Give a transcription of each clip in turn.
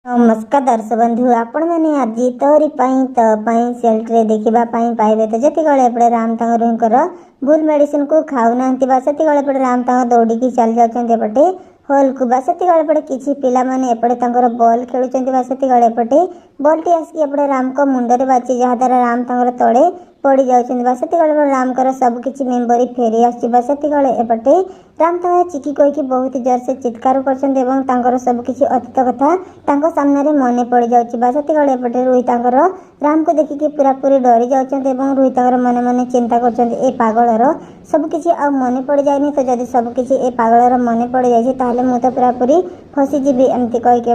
नमस्कार दर्शक बंधु आपण मैंने आज तोहरी सेल्ट्रे देखा पाइबे तो जिते एपटे राम रुहींकर भूल मेडिसिन को खाऊ ना एपटे राम दौड़ी चली जाते हॉल को एपटे किसी पिला माने एपटे बॉल खेलुंट एपटे बॉल टी आसिक एपटे राम को मुंडे बाची जहाद्वारा राम तले पड़ जाते राम सब किसी मेम्बरी फेरी आसपटे राम चिकी कहीकि बहुत जोर से चित्कार कर सब किसी अतीत कथा सामने मन पड़ जाते रुही राम को देखिकी पूरा पूरी डरी जाते रुही मन मन चिंता कर पागलर सब किसी मन पड़ जाए तो जब सब किसी ए पागलर मन पड़ जाए मुझे तो पूरा पूरी फसीजी एमती कहीकि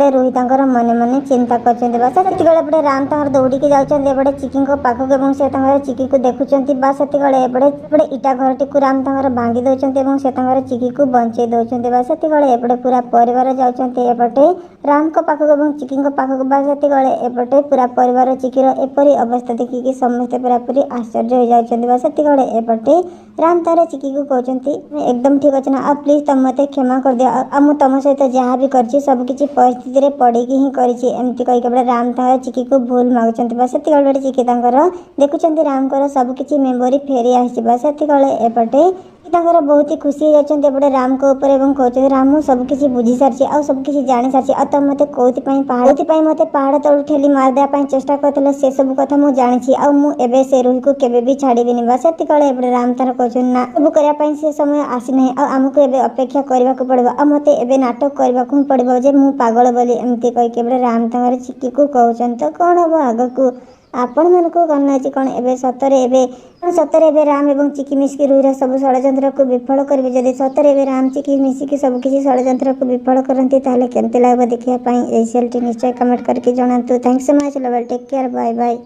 रुही मन मन चिंता करते राम दौड़ी जाते चिकी पाखक से चिकी को देखुंट एपटे इटा घर टी राम भांगी दौरान से चिकी को बंचे दौरान एपटे पूरा परिवार जाते एपटे राम को पाखक चिकी पाखक एपटे पूरा परिवार चिकीर एपरी अवस्था देखिकी समस्ते पूरा पूरी आश्चर्य हो जाते एपटे राम तार चिकी को कहते एकदम ठीक अच्छे ना प्लीज तुम मत क्षमा कर दिया मुझे तुम सहित जहाँ भी कर सब किसी परिस्थिति पड़ेगी ही करमती कहीकि राम चिकी को भूल मागुंट से चिकी देखुं राम सब किसी मेम्बरी फेरी आसपटे बहुत ही खुशी होते राम को ऊपर कहते राम सब किसी बुझी सारी आ सब किसी जानी सारी आ तुम मत कौन मत पहाड़ तलू ठेली मारदेवाई चेष्टा करते से सब कथा मुझे जानी आबे से रूही को केवे भी छाड़बी से राम तार कहते ना सब करने से समय आसीना आमको एवं अपेक्षा करने को पड़ो आ मत ए नाटक करने को पड़ो जे मु पागल बोली एमती कहीकि राम तार चिकी को कहते तो कौन हम आग को आपण मन को कौन अच्छी कौन एवं सतरे राम एवं चिकी मिसिकी रुहीर सब षड्यंत्र को विफल करेंगे जदि सतरे राम चिकी मिसिकी सब किसी षड्यंत्र को विफल करती केमती लगे देखापी निश्चय कमेंट करके जनातु thanks so much love take care bye bye.